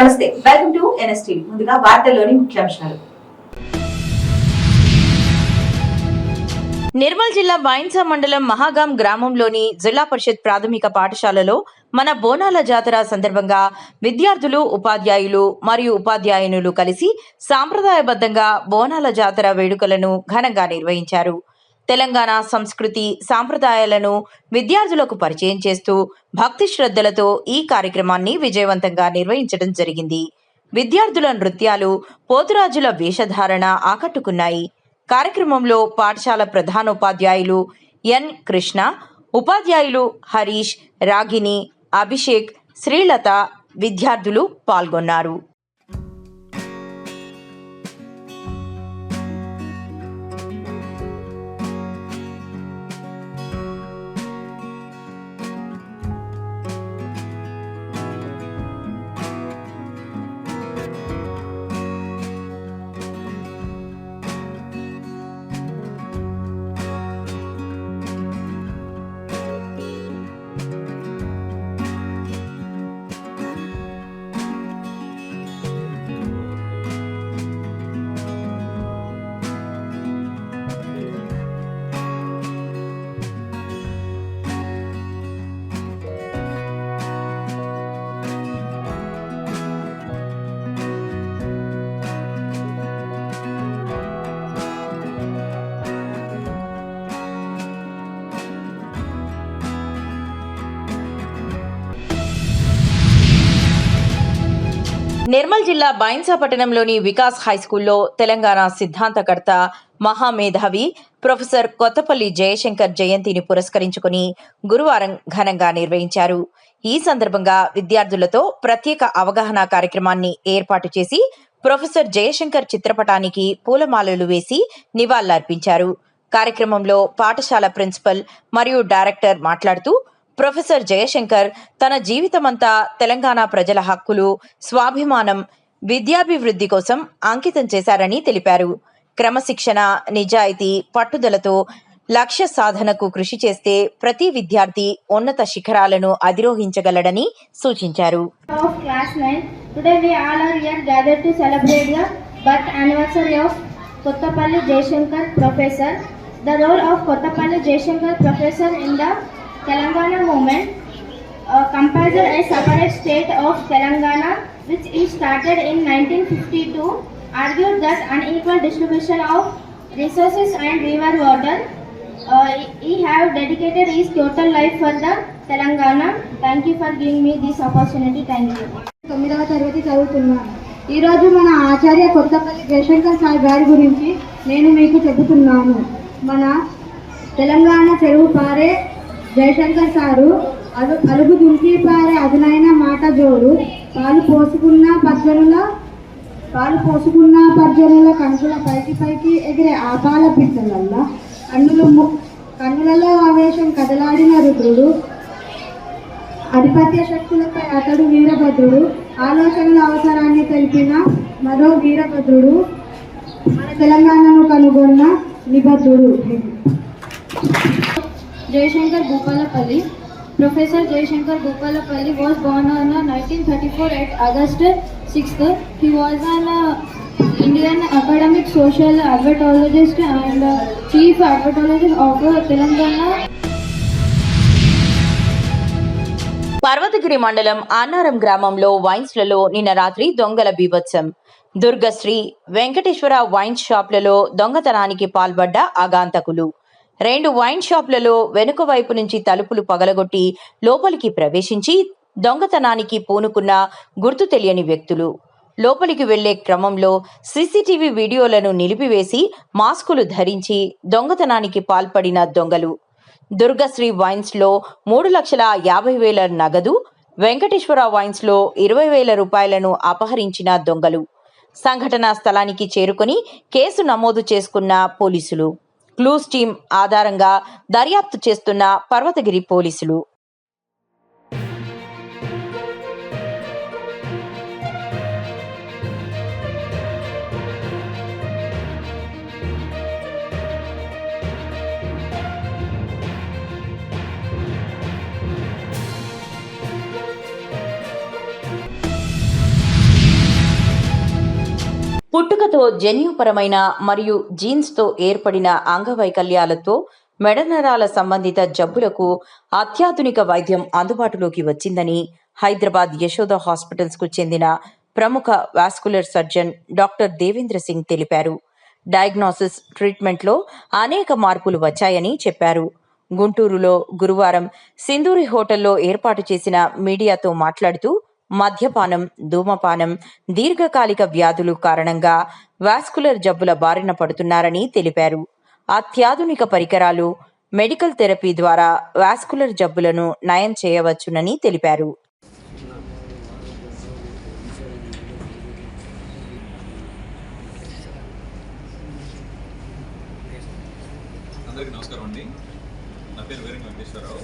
నమస్తే, welcome to NSTV. ముందుగా వార్తల్లోని ముఖ్యాంశాలు. నిర్మల్ జిల్లా వైన్సా మండలం మహాగాం గ్రామంలోని జిల్లా పరిషత్ ప్రాథమిక పాఠశాలలో మన బోనాల జాతర సందర్భంగా విద్యార్థులు, ఉపాధ్యాయులు మరియు ఉపాధ్యాయునులు కలిసి సాంప్రదాయబద్ధంగా బోనాల జాతర వేడుకలను ఘనంగా నిర్వహించారు. తెలంగాణ సంస్కృతి సాంప్రదాయాలను విద్యార్థులకు పరిచయం చేస్తూ భక్తి శ్రద్ధలతో ఈ కార్యక్రమాన్ని విజయవంతంగా నిర్వహించడం జరిగింది. విద్యార్థుల నృత్యాలు, పోతురాజుల వేషధారణ ఆకట్టుకున్నాయి. కార్యక్రమంలో పాఠశాల ప్రధానోపాధ్యాయులు ఎన్ కృష్ణ, ఉపాధ్యాయులు హరీష్, రాగిని, అభిషేక్, శ్రీలత, విద్యార్థులు పాల్గొన్నారు. నిర్మల్ జిల్లా బైన్సా పట్టణంలోని వికాస్ హైస్కూల్లో తెలంగాణ సిద్ధాంతకర్త, మహామేధావి ప్రొఫెసర్ కొత్తపల్లి జయశంకర్ జయంతిని పురస్కరించుకుని గురువారం ఘనంగా నిర్వహించారు. ఈ సందర్భంగా విద్యార్థులతో ప్రత్యేక అవగాహన కార్యక్రమాన్ని ఏర్పాటు చేసి ప్రొఫెసర్ జయశంకర్ చిత్రపటానికి పూలమాలలు వేసి నివాళులర్పించారు. కార్యక్రమంలో పాఠశాల ప్రిన్సిపల్ మరియు డైరెక్టర్ మాట్లాడుతూ ప్రొఫెసర్ జయశంకర్ తన జీవితమంతా తెలంగాణ ప్రజల హక్కులు, స్వాభిమానం, విద్యాభివృద్ధి కోసం అంకితం చేశారని తెలిపారు. క్రమశిక్షణ, నిజాయితీ, పట్టుదలతో లక్ష్య సాధనకు కృషి చేస్తే ప్రతి విద్యార్థి ఉన్నత శిఖరాలను అధిరోహించగలడని సూచించారు. Telangana movement comprises a separate state of Telangana, which is started in 1952, argued that unequal distribution of resources and river water. He have dedicated his total life for the Telangana. Thank you for giving me this opportunity. Thank you. 9వ తరగతి చదువుతున్నాను. ఈరోజు మన ఆచార్య Kothapalli Jayashankar sir గారి గురించి నేను మీకు చెబుతున్నాను. మన తెలంగాణ చెరువు పారే జయశంకర్ సారు అలుగు దుంకి పారే అదునైన మాట జోరు, పాలు పోసుకున్న పర్జనుల కంకుల పైకి పైకి ఎగిరే ఆపాల పిట్టలల్లా కన్నులలో ఆవేశం కదలాడిన రుద్రుడు, ఆధిపత్య శక్తులపై అతడు వీరభద్రుడు, ఆలోచనల అవసరాన్ని తెలిపిన మరో వీరభద్రుడు, మన తెలంగాణను కనుగొన్న నిబద్ధుడు. Jayashankar Bhupalapalli. Professor Jayashankar Bhupalapalli was born on 1934 at August 6th. He was an Indian academic, social advertologist and chief advertologist of Telangana. Parvathagiri మండలం అన్నారం గ్రామంలో వైన్స్లలో నిన్న రాత్రి దొంగల బీభత్సం. దుర్గశ్రీ, వెంకటేశ్వర వైన్ షాప్లలో దొంగతనానికి పాల్పడ్డ ఆగాంతకులు. 2 వైన్ షాప్లలో వెనుక వైపు నుంచి తలుపులు పగలగొట్టి లోపలికి ప్రవేశించి దొంగతనానికి పూనుకున్న గుర్తు తెలియని వ్యక్తులు. లోపలికి వెళ్లే క్రమంలో సీసీటీవీ వీడియోలను నిలిపివేసి మాస్కులు ధరించి దొంగతనానికి పాల్పడిన దొంగలు. దుర్గశ్రీ వైన్స్లో 3,50,000 నగదు, వెంకటేశ్వర వైన్స్లో 20,000 రూపాయలను అపహరించిన దొంగలు. సంఘటనా స్థలానికి చేరుకుని కేసు నమోదు చేసుకున్న పోలీసులు. క్లూస్ టీం ఆధారంగా దర్యాప్తు చేస్తున్న పర్వతగిరి పోలీసులు. పుట్టుకతో జన్యుపరమైన మరియు జీన్స్తో ఏర్పడిన అంగవైకల్యాలతో మెడనరాల సంబంధిత జబ్బులకు అత్యాధునిక వైద్యం అందుబాటులోకి వచ్చిందని హైదరాబాద్ యశోద హాస్పిటల్స్కు చెందిన ప్రముఖ vascular surgeon doctor Devendra Singh తెలిపారు. డయాగ్నోసిస్, ట్రీట్మెంట్లో అనేక మార్పులు వచ్చాయని చెప్పారు. గుంటూరులో గురువారం సింధూరి హోటల్లో ఏర్పాటు చేసిన మీడియాతో మాట్లాడుతూ మద్యపానం, ధూమపానం, దీర్ఘకాలిక వ్యాధులు కారణంగా వాస్కులర్ జబ్బుల బారిన పడుతున్నారని తెలిపారు. అత్యాధునిక పరికరాలు, మెడికల్ థెరపీ ద్వారా వాస్కులర్ జబ్బులను నయం చేయవచ్చునని తెలిపారు. అందరికీ నమస్కారం అండి. నా పేరు వీరంగ వెంకటేశ్వరరావు.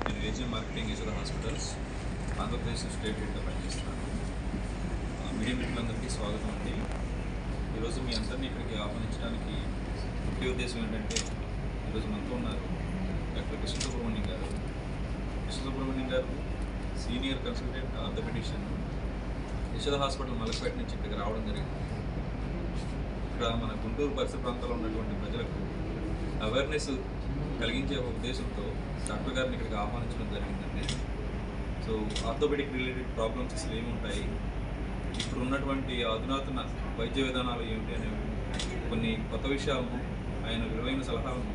నేను region marketing Yashoda hospitals Andhra Pradesh state హెడ్గా పనిచేస్తున్నాను. మీడియా మిత్రులందరికీ స్వాగతం అండి. ఈరోజు మీ అందరినీ ఇక్కడికి ఆహ్వానించడానికి ముఖ్య ఉద్దేశం ఏంటంటే, ఈరోజు మనతో ఉన్నారు డాక్టర్ కృష్ణ సుబ్రహ్మణ్యం గారు. కృష్ణ సుబ్రహ్మణ్యం గారు senior consultant orthopaedician, Yashoda hospital Malakpet నుంచి ఇక్కడికి రావడం జరిగింది. ఇక్కడ మన గుంటూరు పరిసర ప్రాంతాల్లో ఉన్నటువంటి ప్రజలకు అవేర్నెస్ కలిగించే ఒక ఉద్దేశంతో డాక్టర్ గారిని ఇక్కడికి ఆహ్వానించడం జరిగిందండి. సో ఆర్థోపెడిక్ రిలేటెడ్ ప్రాబ్లమ్స్ అసలు ఏముంటాయి, ఇప్పుడు ఉన్నటువంటి అధునాతన వైద్య విధానాలు ఏమిటి అనేవి కొన్ని కొత్త విషయాలను, ఆయన విలువైన సలహాలను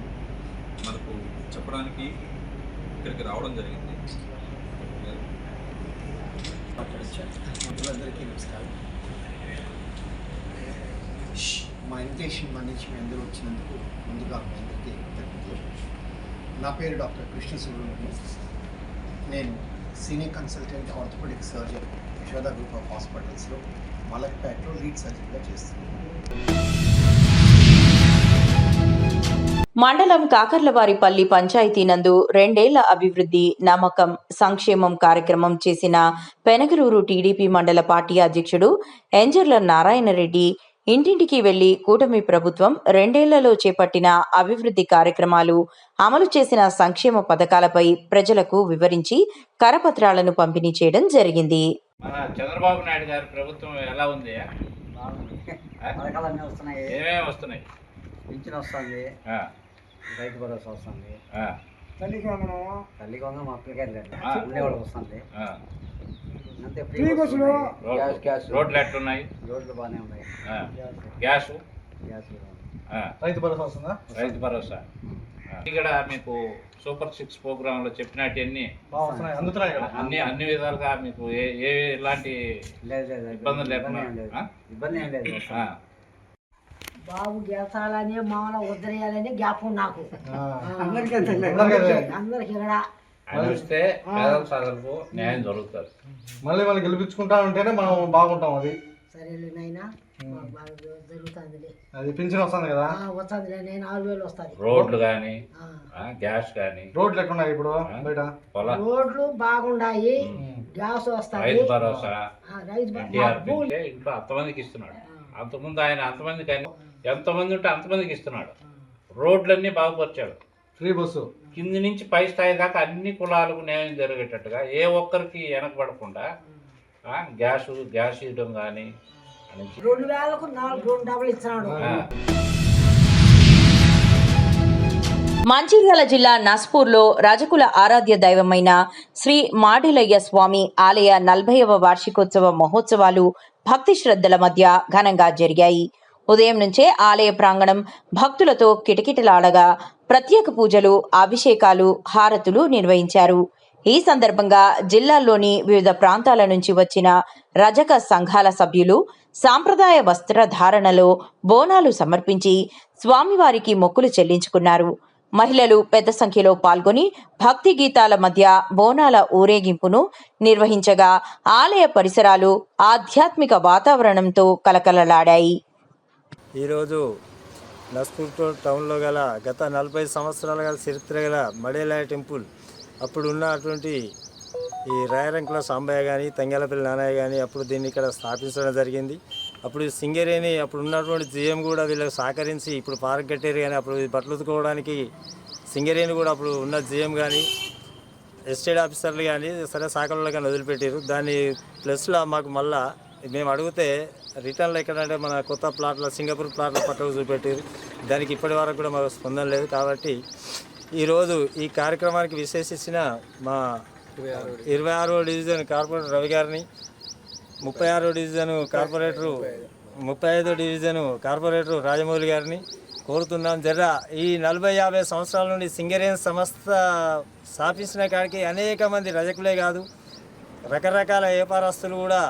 మనకు చెప్పడానికి ఇక్కడికి రావడం జరిగింది. అందరికీ నమస్కారం. మా ఇన్విటేషన్ మన్నించి మీ అందరూ వచ్చినందుకు ముందుగా మీ అందరికీ కృతజ్ఞతలు. నా పేరు డాక్టర్ కృష్ణ సుబ్రహ్మణ్యం. నేను senior consultant orthopaedic surgeon Yashoda group of హాస్పిటల్స్లో మలక్పేటలో లీడ్ సర్జన్గా చేస్తున్నాను. మండలం కాకర్లవారిపల్లి పంచాయతీ నందు 2 ఏళ్ల అభివృద్ధి, నమ్మకం, సంక్షేమం కార్యక్రమం చేసిన పెనగలూరు టీడీపీ మండల పార్టీ అధ్యక్షుడు ఎంజర్ల నారాయణరెడ్డి ఇంటింటికి వెళ్లి కూటమి ప్రభుత్వం 2 ఏళ్లలో చేపట్టిన అభివృద్ధి కార్యక్రమాలు, అమలు చేసిన సంక్షేమ పథకాలపై ప్రజలకు వివరించి కరపత్రాలను పంపిణీ చేయడం జరిగింది. మన చంద్రబాబు నాయుడు గారి ప్రభుత్వం ఎలా ఉంది? పథకాలన్నీ వస్తున్నాయి. ఏమేమి వస్తున్నాయి? పింఛన్ వస్తుంది, రైతు భరోసా వస్తుంది, తల్లికి వందనం మా పిల్లకాయలు ఉండేవాళ్ళకి వస్తుంది. అంతే రోడ్లు ఎట్లున్నాయి? రోడ్లు బాగానే ఉన్నాయి. గ్యాస్ రైతు భరోసా వస్తుందా? రైతు భరోసా ఇక్కడ మీకు సూపర్ 6 ప్రోగ్రామ్ లో చెప్పినట్టన్నీ అన్ని విధాలుగా మీకు ఎలాంటి ఇబ్బందులు లేకుండా ఇబ్బంది ఏం లేదు. బాబు గెలసాలని మామూలు వదిలేయాలని జ్ఞాపకం నాకు. అందరికి ఇక్కడ చూస్తే పేదల సాధనకు న్యాయం జరుగుతుంది. మళ్ళీ గెలిపించుకుంటా ఉంటేనే మనం బాగుంటాం. అది సరేలేనైనా బాగా జరుగుతుంది. అది పింఛన్ వస్తుంది కదా? వస్తుంది. 4,000 వస్తుంది. రోడ్లు కానీ గ్యాస్ కానీ. రోడ్లు ఎట్లున్నాయి ఇప్పుడు బయట? రోడ్లు బాగుండాయి, గ్యాస్ వస్తాయి, రైతు భరోసా ఇంట్లో అంతమందికి ఇస్తున్నాడు. అంతకుముందు ఆయన అంతమంది కానీ ఎంతమంది ఉంటే అంతమందికి ఇస్తున్నాడు. రోడ్లన్నీ బాగుపరిచాడు. ఫ్రీ బస్సు కింది నుంచి పై స్థాయి దాకా అన్ని కులాలకు న్యాయం జరిగేటట్టుగా, ఏ ఒక్కరికి వెనకబడకుండా గ్యాస్ ఇవ్వడం కానీ 2,000కు 4 డబ్బులు ఇస్తున్నాడు. మంచిర్యాల జిల్లా నస్పూర్లో రజకుల ఆరాధ్య దైవమైన శ్రీ మాడిలయ్య స్వామి ఆలయ 40వ వార్షికోత్సవ మహోత్సవాలు భక్తి శ్రద్ధల మధ్య ఘనంగా జరిగాయి. ఉదయం నుంచే ఆలయ ప్రాంగణం భక్తులతో కిటకిటలాడగా ప్రత్యేక పూజలు, అభిషేకాలు, హారతులు నిర్వహించారు. ఈ సందర్భంగా జిల్లాలోని వివిధ ప్రాంతాల నుంచి వచ్చిన రజక సంఘాల సభ్యులు సాంప్రదాయ వస్త్రధారణలో బోనాలు సమర్పించి స్వామివారికి మొక్కులు చెల్లించుకున్నారు. మహిళలు పెద్ద సంఖ్యలో పాల్గొని భక్తి గీతాల మధ్య బోనాల ఊరేగింపును నిర్వహించగా ఆలయ పరిసరాలు ఆధ్యాత్మిక వాతావరణంతో కలకలలాడాయి. ఈరోజు నస్పూర్ టౌన్లో గల గత 40 సంవత్సరాల గల చరిత్ర గల మడేలాయ టెంపుల్, అప్పుడు ఉన్నటువంటి ఈ రాయరంకుల సాంబయ్య కానీ, తంగేలపల్లి నానయ్య కానీ అప్పుడు దీన్ని ఇక్కడ స్థాపించడం జరిగింది. అప్పుడు సింగరేణి అప్పుడు ఉన్నటువంటి జీఎం కూడా వీళ్ళకి సహకరించి ఇప్పుడు పార్క్ కట్టారు. కానీ అప్పుడు బట్టలు ఉతుకోవడానికి సింగరేణి కూడా అప్పుడు ఉన్న జీఎం కానీ, ఎస్టేట్ ఆఫీసర్లు కానీ సరే శాఖల్లో కానీ వదిలిపెట్టారు. దాని ప్లస్లో మాకు మళ్ళా మేము అడిగితే రిటర్న్లో ఎక్కడంటే మన కొత్త ప్లాట్లో సింగపూర్ ప్లాట్లో పట్టుకు చూపెట్టారు. దానికి ఇప్పటి వరకు కూడా మాకు స్పందన లేదు. కాబట్టి ఈరోజు ఈ కార్యక్రమానికి విశేషించిన మా 26వ డివిజన్ కార్పొరేటర్ రవి గారిని, 36వ డివిజన్ కార్పొరేటరు 35వ డివిజన్ కార్పొరేటరు రాజమౌళి గారిని కోరుతున్నాం. ఈ 40-50 సంవత్సరాల నుండి సింగరేణి సంస్థ స్థాపించిన కాడికి అనేక మంది రజకులే కాదు, రకరకాల వ్యాపారస్తులు కూడా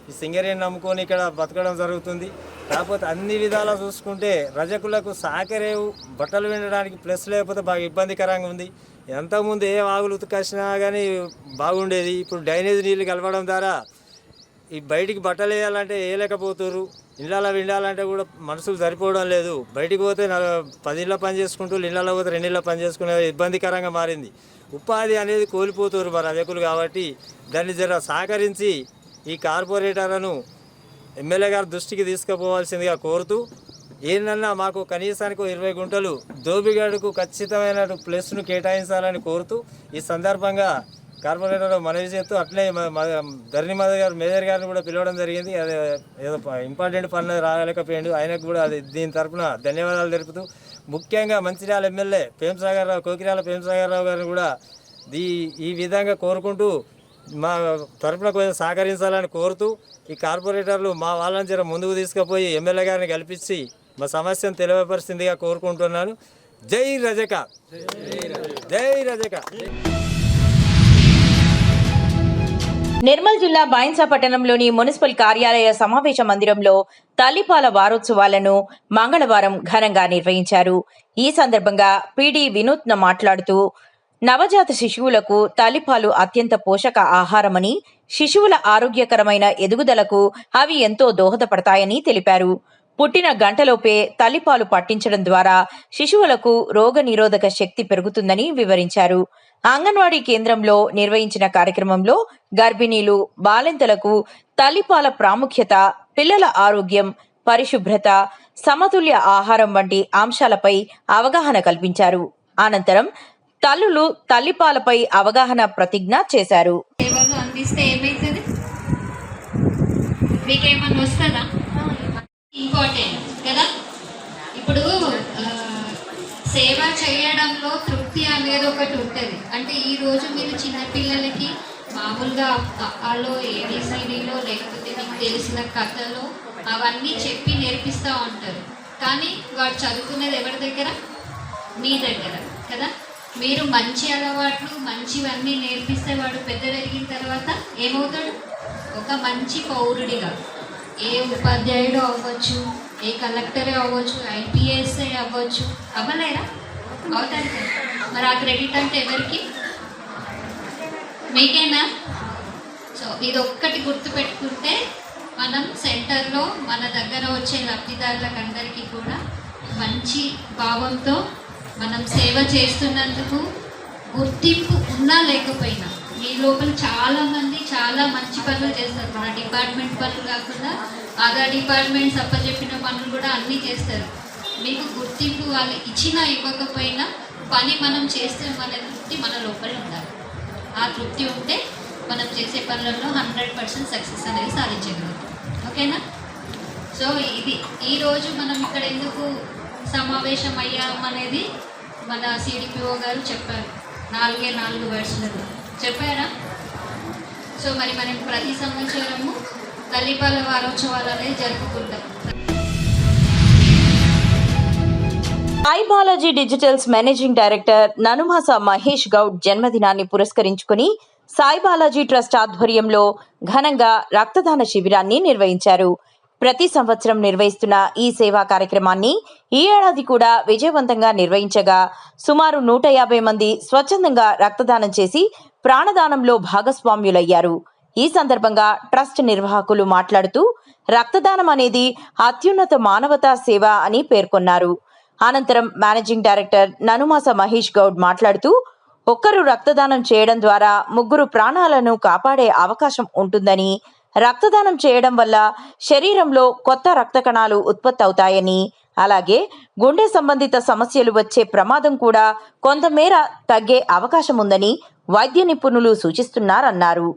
ఈ సింగరేణి నమ్ముకొని ఇక్కడ బతకడం జరుగుతుంది. కాకపోతే అన్ని విధాలా చూసుకుంటే రజకులకు సహకరేవు, బట్టలు వినడానికి ప్లస్ లేకపోతే బాగా ఇబ్బందికరంగా ఉంది. ఎంతకుముందు ఏ వాగులు ఉతుకొచ్చినా కానీ బాగుండేది. ఇప్పుడు డ్రైనేజ్ నీళ్ళు కలవడం ద్వారా ఈ బయటికి బట్టలు వేయాలంటే వేయలేకపోతున్నారు. ఇళ్ళలో విండాలంటే కూడా మనుషులు సరిపోవడం లేదు. బయటికి పోతే 10 ఇళ్ళ పని చేసుకుంటూ, ఇళ్ళలో పోతే 2 ఇళ్ళ పని చేసుకునే ఇబ్బందికరంగా మారింది. ఉపాధి అనేది కోల్పోతున్నారు మరి రజకులు. కాబట్టి దాన్ని సహకరించి ఈ కార్పొరేటర్లను ఎమ్మెల్యే గారి దృష్టికి తీసుకుపోవాల్సిందిగా కోరుతూ, ఏంటన్నా మాకు కనీసానికి 20 గుంటలు దోబిగడుకు ఖచ్చితమైన ప్లేస్ను కేటాయించాలని కోరుతూ ఈ సందర్భంగా కార్పొరేటర్ మనవి చేస్తూ, అట్లే ధరణి మేజర్ గారిని కూడా పిలవడం జరిగింది. అది ఏదో ఇంపార్టెంట్ పనులు రాలేకపోయాడు. ఆయనకు కూడా అది దీని తరఫున ధన్యవాదాలు తెలుపుతూ, ముఖ్యంగా మంచిర్యాల ఎమ్మెల్యే కోకిరాల ప్రేమసాగర్ రావు గారిని కూడా ఈ విధంగా కోరుకుంటూ మా తరఫున కొంచెం సహకరించాలని కోరుతూ, ఈ కార్పొరేటర్లు మా వాళ్ళని ముందుకు తీసుకుపోయి ఎమ్మెల్యే గారిని కల్పించి మా సమస్యను తెలియపరిచిందిగా కోరుకుంటున్నాను. జై రజక, జై రజక. నిర్మల్ జిల్లా బైన్సా పట్టణంలోని మున్సిపల్ కార్యాలయ సమావేశ మందిరంలో తల్లిపాల వారోత్సవాలను మంగళవారం ఘనంగా నిర్వహించారు. ఈ సందర్భంగా పీడీ వినూత్న మాట్లాడుతూ, నవజాత శిశువులకు తల్లిపాలు అత్యంత పోషక ఆహారమని, శిశువుల ఆరోగ్యకరమైన ఎదుగుదలకు అవి ఎంతో దోహదపడతాయని తెలిపారు. పుట్టిన గంటలోపే తల్లిపాలు పట్టించడం ద్వారా శిశువులకు రోగనిరోధక శక్తి పెరుగుతుందని వివరించారు. అంగన్వాడీ కేంద్రంలో నిర్వహించిన కార్యక్రమంలో గర్భిణీలు, బాలింతలకు తల్లిపాల ప్రాముఖ్యత, పిల్లల ఆరోగ్యం, పరిశుభ్రత, సమతుల్య ఆహారం వంటి అంశాలపై అవగాహన కల్పించారు. అనంతరం తల్లులు తల్లిపాలపై అవగాహన ప్రతిజ్ఞ చేశారు. ఇంపార్టెంట్ కదా. ఇప్పుడు సేవ చేయడంలో తృప్తి అనేది ఒకటి ఉంటుంది. అంటే ఈరోజు మీరు చిన్నపిల్లలకి మామూలుగా అలో ఏబిసిడీలో లేకపోతే మీకు తెలిసిన కథలో అవన్నీ చెప్పి నేర్పిస్తూ ఉంటారు. కానీ వాడు చదువుకునేది ఎవరి దగ్గర? మీ దగ్గర కదా. మీరు మంచి అలవాట్లు, మంచివన్నీ నేర్పిస్తే వాడు పెద్ద పెరిగిన తర్వాత ఏమవుతాడు? ఒక మంచి పౌరుడిగా ఏ ఉపాధ్యాయుడు అవ్వచ్చు, ఏ కలెక్టరే అవ్వచ్చు, ఐపీఎస్ఏ అవ్వచ్చు. అవ్వలేరా? అవుతారు కదా. మరి ఆ క్రెడిట్ అంటే ఎవరికి? మీకేనా? సో ఇది ఒక్కటి గుర్తుపెట్టుకుంటే మనం సెంటర్లో మన దగ్గర వచ్చే లబ్ధిదారులకు అందరికీ కూడా మంచి భావంతో మనం సేవ చేస్తున్నందుకు గుర్తింపు ఉన్నా లేకపోయినా మీ లోపల చాలామంది చాలా మంచి పనులు చేస్తారు. మన డిపార్ట్మెంట్ పనులు కాకుండా అదర్ డిపార్ట్మెంట్స్ అప్పచెప్పిన పనులు కూడా అన్నీ చేస్తారు. మీకు గుర్తింపు వాళ్ళు ఇచ్చినా ఇవ్వకపోయినా పని మనం చేస్తే మన తృప్తి మన లోపల ఉండాలి. ఆ తృప్తి ఉంటే మనం చేసే పనులలో 100% సక్సెస్ అనేది సాధించగలుగుతాం. ఓకేనా? సో ఇది ఈరోజు మనం ఇక్కడ ఎందుకు సమావేశం అయ్యామనేది మన సిడిపిఓ గారు చెప్పారు. 4 వర్షాలు చెప్పారా? సో మరి మనం ప్రతి సంవత్సరము తల్లిపాల వారోత్సవాలు అనేది జరుపుకుంటాం. Sai Balaji digitals managing director Nanumasa Mahesh Goud జన్మదినాన్ని పురస్కరించుకుని సాయి బాలాజీ ట్రస్ట్ ఆధ్వర్యంలో ఘనంగా రక్తదాన శిబిరాన్ని నిర్వహించారు. ప్రతి సంవత్సరం నిర్వహిస్తున్న ఈ సేవా కార్యక్రమాన్ని ఈ ఏడాది కూడా విజయవంతంగా నిర్వహించగా సుమారు 150 మంది స్వచ్ఛందంగా రక్తదానం చేసి ప్రాణదానంలో భాగస్వామ్యులయ్యారు. ఈ సందర్భంగా ట్రస్ట్ నిర్వాహకులు మాట్లాడుతూ, రక్తదానం అనేది అత్యున్నత మానవతా సేవ అని పేర్కొన్నారు. అనంతరం మేనేజింగ్ డైరెక్టర్ ననుమాస మహేష్ గౌడ్ మాట్లాడుతూ, ఒక్కరు రక్తదానం చేయడం ద్వారా 3 ప్రాణాలను కాపాడే అవకాశం ఉంటుందని, రక్తదానం చేయడం వల్ల శరీరంలో కొత్త రక్త కణాలు ఉత్పత్తి అవుతాయని, అలాగే గుండె సంబంధిత సమస్యలు వచ్చే ప్రమాదం కూడా కొంతమేర తగ్గే అవకాశం ఉందని వైద్య నిపుణులు సూచిస్తున్నారన్నారు.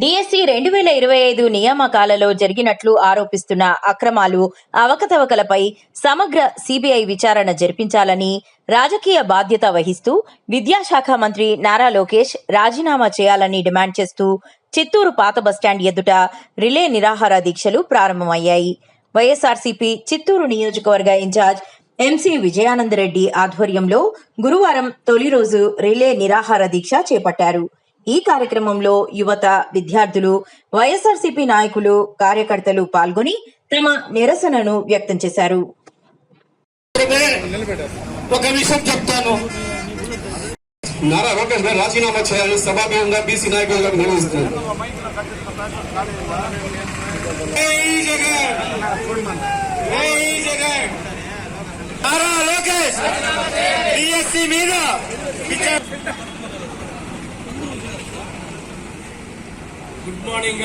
డిఎస్సి 2025 నియామకాలలో జరిగినట్లు ఆరోపిస్తున్న అక్రమాలు, అవకతవకలపై సమగ్ర సిబిఐ విచారణ జరిపించాలని, రాజకీయ బాధ్యత వహిస్తూ విద్యాశాఖ మంత్రి నారా లోకేష్ రాజీనామా చేయాలని డిమాండ్ చేస్తూ చిత్తూరు పాత బస్టాండ్ ఎదుట రిలే నిరాహార దీక్షలు ప్రారంభమయ్యాయి. వైఎస్ఆర్సీపీ చిత్తూరు నియోజకవర్గ ఇన్ఛార్జ్ ఎంసీ విజయానందరెడ్డి ఆధ్వర్యంలో గురువారం తొలి రోజు రిలే నిరాహార దీక్ష చేపట్టారు. ఈ కార్యక్రమంలో యువత, విద్యార్థులు, వైఎస్ఆర్సీపీ నాయకులు, కార్యకర్తలు పాల్గొని తమ నిరసనను వ్యక్తం చేశారు. ఒక విషయం చెప్తాను, నారా లోకేష్ గారు రాజీనామా చేయాలని సభాపంగా బీసీ నాయకులుగా నిర్వహిస్తున్నారు. నారా లోకేష్ డిఎస్సి మీద గుడ్ మార్నింగ్.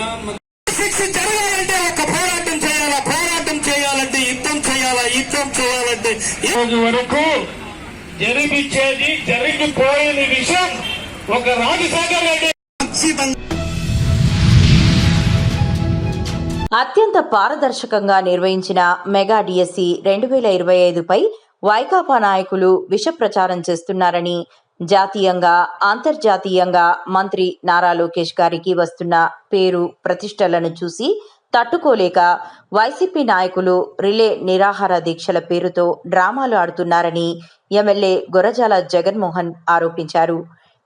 శిక్ష జరగాలంటే ఒక పోరాటం చేయాలా, పోరాటం చేయాలంటే యుద్ధం చేయాలా, యుద్ధం చేయాలంటే ఈ రోజు వరకు జరిపించేది జరిగిపోయిన విషయం ఒక రాజశేఖర్ రెడ్డి అత్యంత పారదర్శకంగా నిర్వహించిన మెగా డిఎస్సి 2025పై వైకాపా నాయకులు విష ప్రచారం చేస్తున్నారని, జాతీయంగా, అంతర్జాతీయంగా మంత్రి నారా లోకేష్ గారికి వస్తున్న పేరు, ప్రతిష్టలను చూసి తట్టుకోలేక వైసీపీ నాయకులు రిలే నిరాహార దీక్షల పేరుతో డ్రామాలు ఆడుతున్నారని ఎమ్మెల్యే గురజాల జగన్మోహన్ ఆరోపించారు.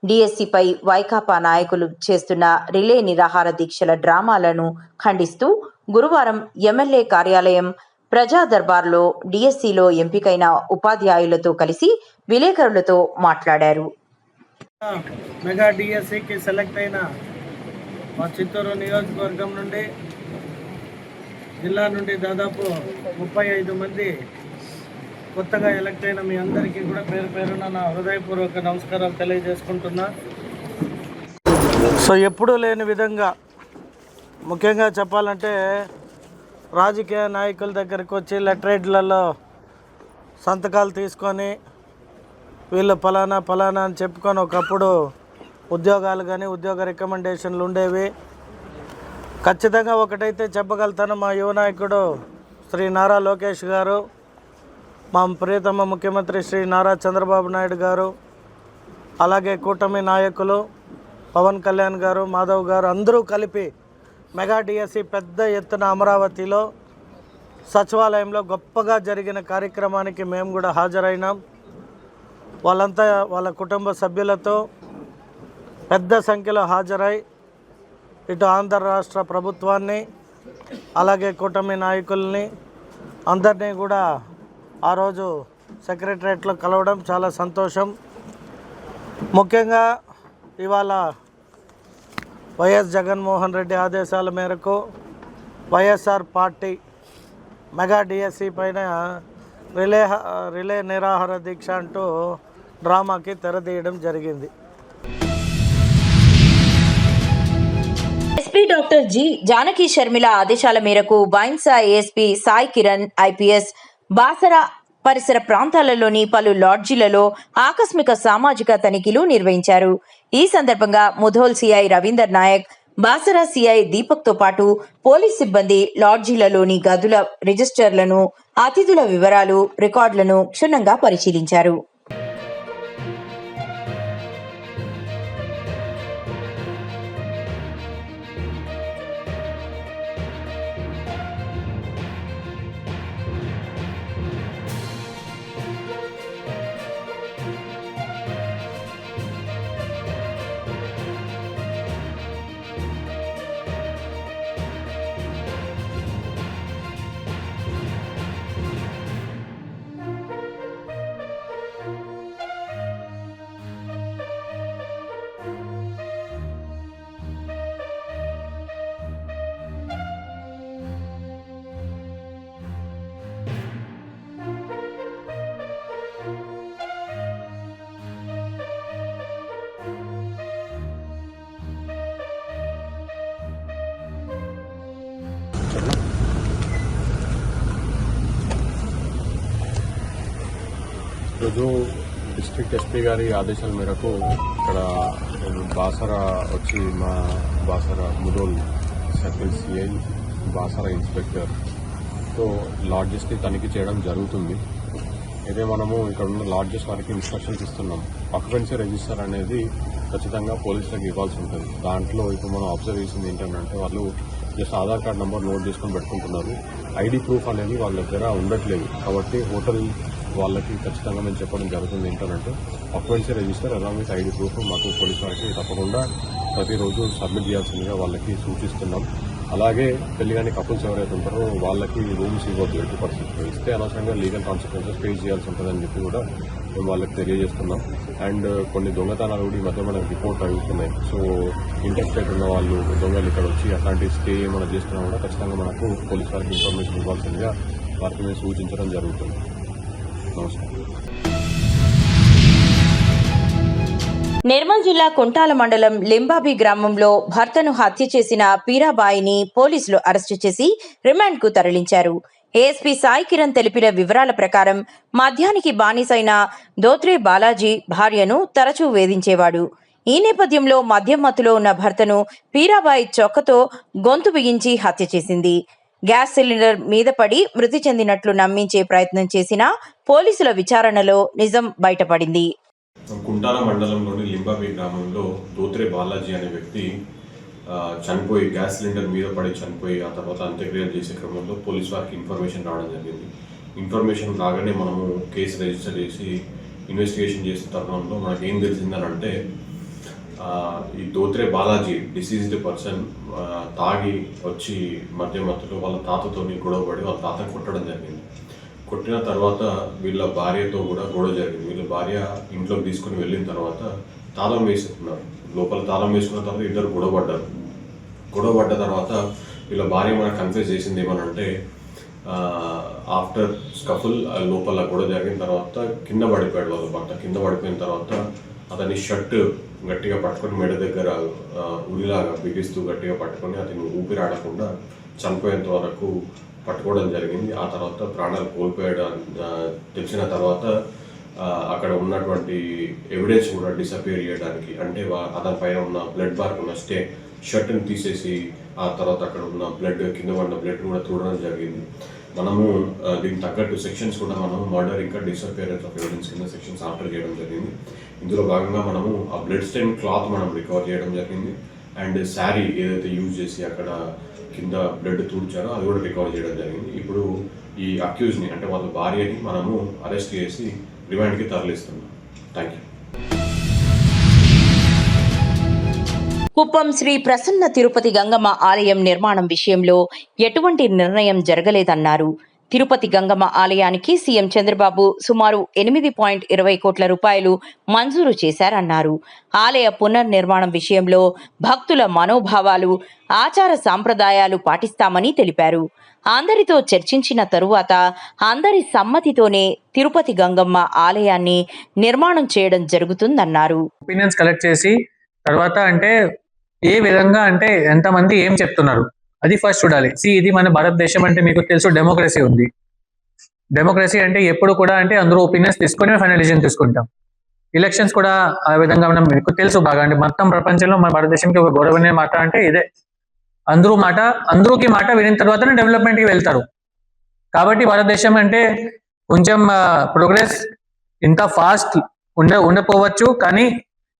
డిఎస్సిపై వైకాపా నాయకులు చేస్తున్న రిలే నిరాహార దీక్షల డ్రామాలను ఖండిస్తూ గురువారం ఎమ్మెల్యే కార్యాలయం ప్రజా దర్బార్లో డిఎస్సిలో ఎంపికైన ఉపాధ్యాయులతో కలిసి విలేకరులతో మాట్లాడారు. మెగా డిఎస్సికి సెలెక్ట్ అయిన మా చిత్తూరు నియోజకవర్గం నుండి, జిల్లా నుండి దాదాపు 35 మంది కొత్తగా ఎలక్ట్ అయిన మీ అందరికీ కూడా పేరు పేరున నా హృదయపూర్వక నమస్కారాలు తెలియజేసుకుంటున్నా. సో ఎప్పుడూ లేని విధంగా, ముఖ్యంగా చెప్పాలంటే రాజకీయ నాయకుల దగ్గరికి వచ్చి లెటరేట్లలో సంతకాలు తీసుకొని వీళ్ళు ఫలానా అని చెప్పుకొని ఒకప్పుడు ఉద్యోగాలు కానీ ఉద్యోగ రికమెండేషన్లు ఉండేవి. ఖచ్చితంగా ఒకటైతే చెప్పగలుగుతాను, మా యువ నాయకుడు శ్రీ నారా లోకేష్ గారు, మా ప్రియతమ ముఖ్యమంత్రి శ్రీ నారా చంద్రబాబు నాయుడు గారు, అలాగే కూటమి నాయకులు పవన్ కళ్యాణ్ గారు, మాధవ్ గారు అందరూ కలిపి మెగా డిఎస్సి పెద్ద ఎత్తున అమరావతిలో సచివాలయంలో గొప్పగా జరిగిన కార్యక్రమానికి మేము కూడా హాజరైనాం. వాళ్ళంతా వాళ్ళ కుటుంబ సభ్యులతో పెద్ద సంఖ్యలో హాజరై ఇటు ఆంధ్ర రాష్ట్ర ప్రభుత్వాన్ని, అలాగే కూటమి నాయకుల్ని అందరినీ కూడా ఆ రోజు సెక్రటరియట్లో కలవడం చాలా సంతోషం. ముఖ్యంగా ఇవాళ వైఎస్ జగన్మోహన్ రెడ్డి ఆదేశాల మేరకు వైఎస్ఆర్ పార్టీ మెగా డిఎస్సి పైన రిలే నిరాహార దీక్ష అంటూ డ్రామాకి తెరదీయడం జరిగింది. SP doctor G Janaki Sharmila ఆదేశాల మేరకు బైన్సా ఏఎస్పీ సాయి కిరణ్ ఐపీఎస్ బాసరా పరిసర ప్రాంతాలలోని పలు లాడ్జీలలో ఆకస్మిక సామాజిక తనిఖీలు నిర్వహించారు. ఈ సందర్భంగా ముధోల్ సిఐ రవీందర్ నాయక్, బాసరా సిఐ దీపక్తో పాటు పోలీస్ సిబ్బంది లాడ్జీలలోని గదుల రిజిస్టర్లను, అతిథుల వివరాలు, రికార్డులను క్షుణ్ణంగా పరిశీలించారు. ఈరోజు డిస్ట్రిక్ట్ ఎస్పీ గారి ఆదేశాల మేరకు ఇక్కడ బాసర వచ్చి మా బాసర ముదోల్ సర్కిల్ సిఐ బాసర ఇన్స్పెక్టర్తో లాడ్జెస్ని తనిఖీ చేయడం జరుగుతుంది. అయితే మనము ఇక్కడ ఉన్న లాడ్జెస్ వారికి ఇన్స్ట్రక్షన్స్ ఇస్తున్నాం. ఆక్యుపెన్సీ రిజిస్టర్ అనేది ఖచ్చితంగా పోలీసులకు ఇవ్వాల్సి ఉంటుంది. దాంట్లో ఇప్పుడు మనం అబ్జర్వ్ చేసింది ఏంటంటే వాళ్ళు just Aadhaar card number note చేసుకొని పెట్టుకుంటున్నారు. ఐడి ప్రూఫ్ అనేది వాళ్ళ దగ్గర ఉండట్లేదు. కాబట్టి హోటల్ వాళ్ళకి ఖచ్చితంగా మేము చెప్పడం జరుగుతుంది ఏంటంటే occupancy register along with ID proof మాకు పోలీస్ వారికి తప్పకుండా ప్రతిరోజు సబ్మిట్ చేయాల్సిందిగా వాళ్ళకి సూచిస్తున్నాం. అలాగే పెళ్లి కాని కపుల్స్ ఎవరైతే ఉంటారో వాళ్ళకి రూమ్స్ ఇవ్వద్దు 80%. ఇస్తే అనవసరంగా లీగల్ కాన్సిక్వెన్సెస్ ఫేస్ చేయాల్సి ఉంటుందని చెప్పి కూడా మేము వాళ్ళకి తెలియజేస్తున్నాం. అండ్ కొన్ని దొంగతనాలు కూడా ఈ మధ్య మనకు రిపోర్ట్ అవుతున్నాయి. సో ఇంట్రెస్టెడ్ ఉన్న వాళ్ళు దొంగలు ఇక్కడ వచ్చి అట్లాంటి స్టే ఏమైనా చేస్తున్నా కూడా ఖచ్చితంగా మనకు పోలీస్ వారికి ఇన్ఫర్మేషన్ ఇవ్వాల్సిందిగా వారికి మేము సూచించడం జరుగుతుంది. నమస్కారం. నిర్మల్ జిల్లా కుంటాల మండలం లింబాబి గ్రామంలో భర్తను హత్య చేసిన పీరాబాయిని పోలీసులు అరెస్టు చేసి రిమాండ్కు తరలించారు. ఏఎస్పీ సాయి కిరణ్ తెలిపిన వివరాల ప్రకారం మద్యానికి బానిసైన దోత్రే బాలాజీ భార్యను తరచూ వేధించేవాడు. ఈ నేపథ్యంలో మద్యం మత్తులో ఉన్న భర్తను పీరాబాయి చొక్కతో గొంతు బిగించి హత్య చేసింది. గ్యాస్ సిలిండర్ మీద పడి మృతి చెందినట్లు నమ్మించే ప్రయత్నం చేసిన పోలీసుల విచారణలో నిజం బయటపడింది. కుంటాల మండలంలోని లింబాబి గ్రామంలో దోత్రే బాలాజీ అనే వ్యక్తి చనిపోయి గ్యాస్ సిలిండర్ మీద పడి చనిపోయి ఆ తర్వాత అంత్యక్రియలు చేసే క్రమంలో పోలీస్ వారికి ఇన్ఫర్మేషన్ రావడం జరిగింది. ఇన్ఫర్మేషన్ రాగానే మనము కేసు రిజిస్టర్ చేసి ఇన్వెస్టిగేషన్ చేసిన తరుణంలో మనకు ఏం తెలిసిందని అంటే ఈ దోత్రే బాలాజీ డిసీజ్డ్ పర్సన్ తాగి వచ్చి మధ్యలో వాళ్ళ తాతతోని గొడవపడి వాళ్ళ తాతను కొట్టడం జరిగింది. కొట్టిన తర్వాత వీళ్ళ భార్యతో కూడా గొడవ జరిగింది. వీళ్ళ భార్య ఇంట్లోకి తీసుకుని వెళ్ళిన తర్వాత తాళం వేసుకున్నారు. లోపల తాళం వేసుకున్న తర్వాత ఇద్దరు గొడవపడ్డ తర్వాత వీళ్ళ భార్య మనకు కన్ఫ్యూజ్ చేసింది ఏమనంటే ఆఫ్టర్ స్కఫుల్ లోపల గొడవ జరిగిన తర్వాత కింద పడిపోయాడు వాళ్ళ భర్త. కింద పడిపోయిన తర్వాత అతని షర్ట్ గట్టిగా పట్టుకొని మెడ దగ్గర ఉరిలాగా బిగిస్తూ గట్టిగా పట్టుకొని అతను ఊపిరాడకుండా చనిపోయేంత వరకు పట్టుకోవడం జరిగింది. ఆ తర్వాత ప్రాణాలు కోల్పోయాడు తెలిసిన తర్వాత అక్కడ ఉన్నటువంటి ఎవిడెన్స్ కూడా డిసపియర్ చేయడానికి అంటే అతని పైన ఉన్న బ్లడ్ మార్క్ ఉన్న షర్ట్ని తీసేసి ఆ తర్వాత అక్కడ ఉన్న బ్లడ్ కింద పడిన బ్లడ్ కూడా చూడడం జరిగింది. మనము దీనికి తగ్గట్టు సెక్షన్స్ కూడా మనము మర్డర్ ఇంకా డిసపియరెన్స్ ఆఫ్ ఎవిడెన్స్ కింద సెక్షన్స్ ఆర్డర్ చేయడం జరిగింది. ఇందులో భాగంగా మనము ఆ బ్లడ్ స్టెయిన్ క్లాత్ మనం రికవర్ చేయడం జరిగింది. అండ్ శారీ ఏదైతే యూజ్ చేసి అక్కడ కింద బ్లడ్ తూడ్చారో అది కూడా రికవర్ చేయడం జరిగింది. ఇప్పుడు ఈ అక్యూజ్ని అంటే వాళ్ళ భార్యని మనము అరెస్ట్ చేసి రిమాండ్కి తరలిస్తున్నాం. Thank you. కుప్పం శ్రీ ప్రసన్న తిరుపతి గంగమ్మ ఆలయం నిర్మాణం విషయంలో ఎటువంటి నిర్ణయం జరగలేదన్నారు. తిరుపతి గంగమ్మ ఆలయానికి సీఎం చంద్రబాబు సుమారు 8.20 కోట్ల రూపాయలు మంజూరు చేశారన్నారు. ఆలయ పునర్నిర్మాణం విషయంలో భక్తుల మనోభావాలు, ఆచార సాంప్రదాయాలు పాటిస్తామని తెలిపారు. అందరితో చర్చించిన తరువాత అందరి సమ్మతితోనే తిరుపతి గంగమ్మ ఆలయాన్ని నిర్మాణం చేయడం జరుగుతుందన్నారు. ఒపీనియన్స్ కలెక్ట్ చేసి తర్వాత అంటే ఏ విధంగా అంటే ఎంతమంది ఏం చెప్తున్నారు అది ఫస్ట్ చూడాలి. ఇది మన భారతదేశం అంటే మీకు తెలుసు డెమోక్రసీ ఉంది. డెమోక్రసీ అంటే ఎప్పుడు కూడా అంటే అందరూ ఒపీనియన్స్ తీసుకొని ఫైనల్ డిసిజన్ తీసుకుంటాం. ఎలక్షన్స్ కూడా ఆ విధంగా మనం మీకు తెలుసు బాగా అంటే మొత్తం ప్రపంచంలో మన భారతదేశానికి ఒక గౌరవనీయ మాట అంటే ఇదే. అందరూకి మాట వినిన తర్వాతనే డెవలప్మెంట్కి వెళ్తారు. కాబట్టి భారతదేశం అంటే కొంచెం ప్రోగ్రెస్ ఇంత ఫాస్ట్ ఉండకపోవచ్చు కానీ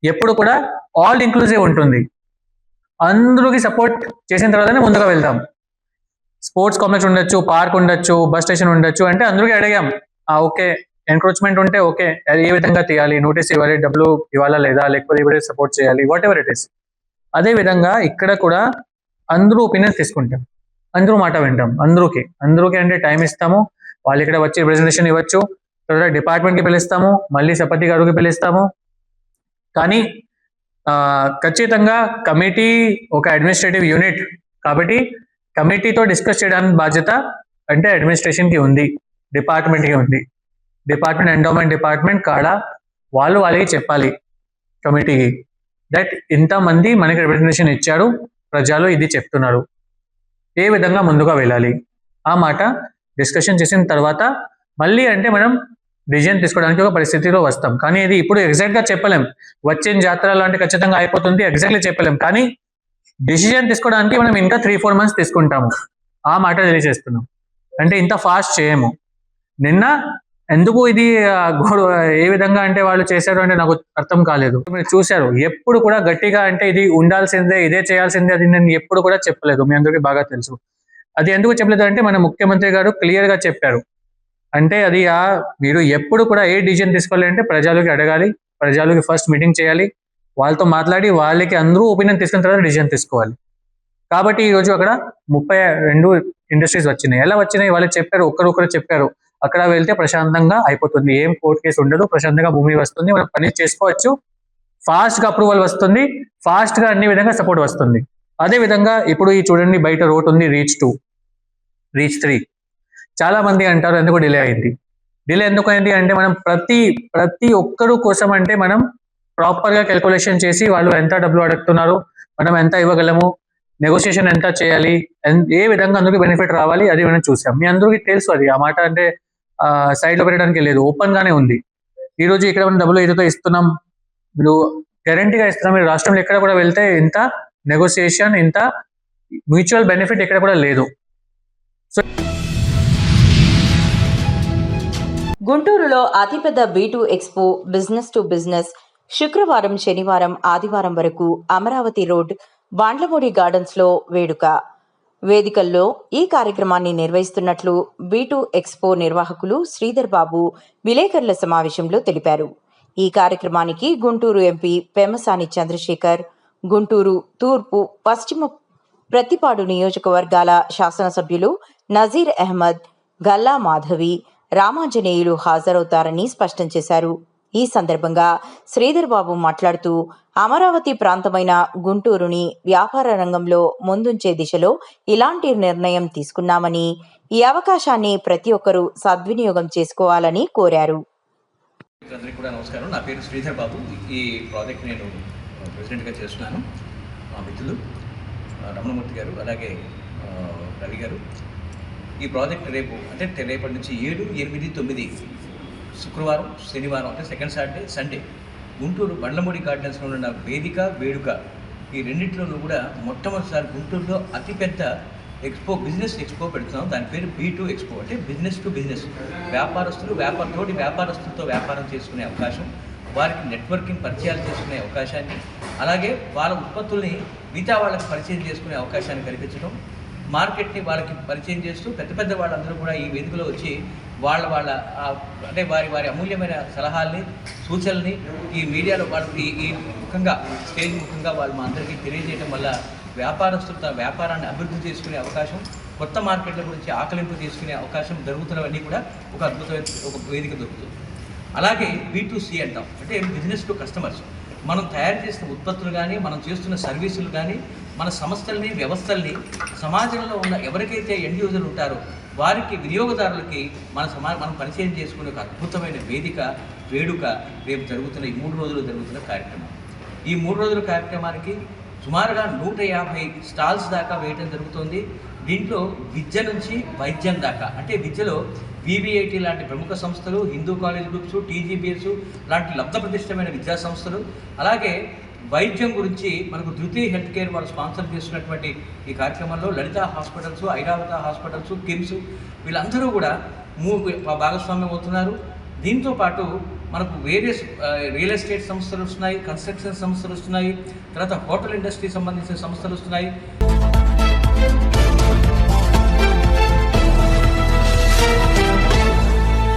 ఎప్పుడు కూడా ఆల్ ఇంక్లూజివ్ ఉంటుంది. అందరికి సపోర్ట్ చేసిన తర్వాతనే ముందుగా వెళ్తాం. స్పోర్ట్స్ కాంప్లెక్స్ ఉండొచ్చు, పార్క్ ఉండొచ్చు, బస్ స్టేషన్ ఉండొచ్చు అంటే అందరికీ అడిగాం ఓకే ఎన్క్రోచ్మెంట్ ఉంటే ఓకే ఏ విధంగా తీయాలి, నోటీస్ ఇవ్వాలి, డబ్బులు ఇవ్వాలా లేదా, లేకపోతే ఇవ్వడే సపోర్ట్ చేయాలి, వాట్ ఎవర్ ఇట్ ఈస్. అదే విధంగా ఇక్కడ కూడా అందరూ ఒపీనియన్స్ తీసుకుంటాం, అందరూ మాట వింటాం. అందరికీ అంటే టైం ఇస్తాము. వాళ్ళు ఇక్కడ వచ్చి ప్రెజెంటేషన్ ఇవ్వచ్చు, తర్వాత డిపార్ట్మెంట్కి పిలుస్తాము, మళ్ళీ సపతి గారికి పిలుస్తాము. కానీ ఖచ్చితంగా కమిటీ ఒక అడ్మినిస్ట్రేటివ్ యూనిట్ కాబట్టి కమిటీతో డిస్కస్ చేయడానికి బాధ్యత అంటే అడ్మినిస్ట్రేషన్కి ఉంది, డిపార్ట్మెంట్కి ఉంది. డిపార్ట్మెంట్ ఎండోమెంట్ డిపార్ట్మెంట్ కాడ వాళ్ళకి చెప్పాలి కమిటీకి దట్ ఇంతమంది మనకి రిప్రజెంటేషన్ ఇచ్చారు, ప్రజలు ఇది చెప్తున్నారు, ఏ విధంగా ముందుగా వెళ్ళాలి. ఆ మాట డిస్కషన్ చేసిన తర్వాత మళ్ళీ అంటే మనం డిసిజన్ తీసుకోవడానికి ఒక పరిస్థితిలో వస్తాం. కానీ ఇది ఇప్పుడు ఎగ్జాక్ట్గా చెప్పలేం. వచ్చిన జాతర అంటే ఖచ్చితంగా అయిపోతుంది ఎగ్జాక్ట్లీ చెప్పలేం. కానీ డిసిజన్ తీసుకోవడానికి మనం ఇంకా 3-4 months తీసుకుంటాము. ఆ మాట తెలియజేస్తున్నాం. అంటే ఇంత ఫాస్ట్ చేయము. నిన్న ఎందుకు ఇది ఏ విధంగా అంటే వాళ్ళు చేశారు అంటే నాకు అర్థం కాలేదు. మీరు చూశారు, ఎప్పుడు కూడా గట్టిగా అంటే ఇది ఉండాల్సిందే, ఇదే చేయాల్సిందే, అది నేను ఎప్పుడు కూడా చెప్పలేదు. మీ అందరికీ బాగా తెలుసు. అది ఎందుకు చెప్పలేదు అంటే మన ముఖ్యమంత్రి గారు క్లియర్గా చెప్పారు. అంటే అది మీరు ఎప్పుడు కూడా ఏ డిసిజన్ తీసుకోవాలంటే ప్రజలకి అడగాలి, ప్రజలకి ఫస్ట్ మీటింగ్ చేయాలి, వాళ్ళతో మాట్లాడి వాళ్ళకి అందరూ ఒపీనియన్ తీసుకున్న తర్వాత డిసిజన్ తీసుకోవాలి. కాబట్టి ఈరోజు అక్కడ 32 ఇండస్ట్రీస్ వచ్చినాయి. ఎలా వచ్చినాయి వాళ్ళు చెప్పారు, ఒక్కరొకరు చెప్పారు. అక్కడ వెళ్తే ప్రశాంతంగా అయిపోతుంది, ఏం కోర్టు కేసు ఉండదు, ప్రశాంతంగా భూమి వస్తుంది, మనం పని చేసుకోవచ్చు, ఫాస్ట్గా అప్రూవల్ వస్తుంది, ఫాస్ట్గా అన్ని విధంగా సపోర్ట్ వస్తుంది. అదే విధంగా ఇప్పుడు ఈ చూడండి బయట రోడ్ ఉంది, రీచ్ 2, రీచ్ 3. చాలా మంది అంటారు ఎందుకు డిలే అయింది. డిలే ఎందుకు అయింది అంటే మనం ప్రతి ఒక్కరు కోసం అంటే మనం ప్రాపర్గా క్యాల్కులేషన్ చేసి వాళ్ళు ఎంత డబ్బులు అడుగుతున్నారు, మనం ఎంత ఇవ్వగలము, నెగోషియేషన్ ఎంత చేయాలి, ఏ విధంగా అందరికీ బెనిఫిట్ రావాలి, అది మనం చూసాం. మీ అందరికీ తెలుసు. అది ఆ మాట అంటే సైడ్లో పెట్టడానికి లేదు, ఓపెన్ గానే ఉంది. ఈరోజు ఇక్కడ మనం డబ్బులు ఏదైతే ఇస్తున్నాం, మీరు గ్యారంటీగా ఇస్తున్నాం. మీరు రాష్ట్రంలో ఎక్కడ కూడా వెళ్తే ఇంత నెగోషియేషన్, ఇంత మ్యూచువల్ బెనిఫిట్ ఎక్కడ కూడా లేదు. సో గుంటూరులో అతిపెద్ద B2 expo business to business శుక్రవారం, శనివారం, ఆదివారం వరకు అమరావతి రోడ్, బాండ్లమూడి గార్డెన్స్ లో వేదికల్లో ఈ కార్యక్రమాన్ని నిర్వహిస్తున్నట్లు B2 ఎక్స్పో నిర్వాహకులు శ్రీధర్ బాబు విలేకరుల సమావేశంలో తెలిపారు. ఈ కార్యక్రమానికి గుంటూరు ఎంపీ పెమ్మసాని చంద్రశేఖర్, గుంటూరు తూర్పు, పశ్చిమ, ప్రతిపాడు నియోజకవర్గాల శాసనసభ్యులు నజీర్ అహ్మద్, గల్లా మాధవి, రామాంజనేయులు హాజరవుతారని స్పష్టం చేశారు. ఈ సందర్భంగా శ్రీధర్ బాబు మాట్లాడుతూ అమరావతి ప్రాంతమైన గుంటూరుని వ్యాపార రంగంలో ముందుంచే దిశలో ఇలాంటి నిర్ణయం తీసుకున్నామని, ఈ అవకాశాన్ని ప్రతి ఒక్కరూ సద్వినియోగం చేసుకోవాలని కోరారు. అందరికీ కూడా నమస్కారం. నా పేరు శ్రీధర్ బాబు. ఈ ప్రాజెక్ట్ నేను ప్రెసిడెంట్గా చేస్తున్నాను. మా మిత్రులు రమణమూర్తి గారు, అలాగే రవి గారు. ఈ ప్రాజెక్ట్ రేపటి నుంచి 7, 8, 9 శుక్రవారం, శనివారం అంటే second Saturday, Sunday Guntur Bandlamudi గార్డెన్స్లో ఉన్న వేదిక, వేడుక ఈ రెండింటిలోనూ కూడా మొట్టమొదటిసారి గుంటూరులో అతిపెద్ద ఎక్స్పో, బిజినెస్ ఎక్స్పో పెడుతున్నాం. దాని పేరు B2 ఎక్స్పో. అంటే బిజినెస్ టు బిజినెస్, వ్యాపారస్తులు వ్యాపారస్తులతో వ్యాపారం చేసుకునే అవకాశం, వారికి నెట్వర్కింగ్ పరిచయాలు చేసుకునే అవకాశాన్ని, అలాగే వాళ్ళ ఉత్పత్తుల్ని మిగతా వాళ్ళకి పరిచయం చేసుకునే అవకాశాన్ని కల్పించడం, మార్కెట్ని వాళ్ళకి పరిచయం చేస్తూ పెద్ద వాళ్ళందరూ కూడా ఈ వేదికలో వచ్చి వాళ్ళ అంటే వారి అమూల్యమైన సలహాల్ని, సూచనల్ని ఈ మీడియాలో వాళ్ళకి ఈ ముఖంగా స్టేజ్ ముఖంగా వాళ్ళు మా అందరికీ తెలియజేయడం వల్ల వ్యాపారస్తులు తన వ్యాపారాన్ని అభివృద్ధి చేసుకునే అవకాశం, కొత్త మార్కెట్ల గురించి ఆకలింపు చేసుకునే అవకాశం జరుగుతున్నవన్నీ కూడా ఒక అద్భుతమైన ఒక వేదిక దొరుకుతుంది. అలాగే B2C అంటాం. అంటే బిజినెస్ టు కస్టమర్స్. మనం తయారు చేసిన ఉత్పత్తులు కానీ, మనం చేస్తున్న సర్వీసులు కానీ, మన సంస్థల్ని, వ్యవస్థల్ని సమాజంలో ఉన్న ఎవరికైతే ఎండ్ యూజర్లు ఉంటారో వారికి, వినియోగదారులకి మనం పరిచయం చేసుకునే ఒక అద్భుతమైన వేదిక, వేడుక రేపు జరుగుతున్న ఈ 3 రోజులు జరుగుతున్న కార్యక్రమం. ఈ 3 రోజుల కార్యక్రమానికి సుమారుగా 150 స్టాల్స్ దాకా వేయటం జరుగుతుంది. దీంట్లో విద్య నుంచి వైద్యం దాకా, అంటే విద్యలో VVIT లాంటి ప్రముఖ సంస్థలు, హిందూ కాలేజ్ గ్రూప్స్, TGBS లాంటి లబ్ధప్రతిష్టమైన విద్యా సంస్థలు, అలాగే వైద్యం గురించి మనకు ధృతి హెల్త్ కేర్ వాళ్ళు స్పాన్సర్ చేస్తున్నటువంటి ఈ కార్యక్రమంలో లలిత హాస్పిటల్స్, ఐరావత హాస్పిటల్స్, కిమ్స్ వీళ్ళందరూ కూడా భాగస్వామ్యం అవుతున్నారు. దీంతో పాటు మనకు వేరియస్ రియల్ ఎస్టేట్ సంస్థలు వస్తున్నాయి, కన్స్ట్రక్షన్ సంస్థలు వస్తున్నాయి, తర్వాత హోటల్ ఇండస్ట్రీ సంబంధించిన సంస్థలు వస్తున్నాయి.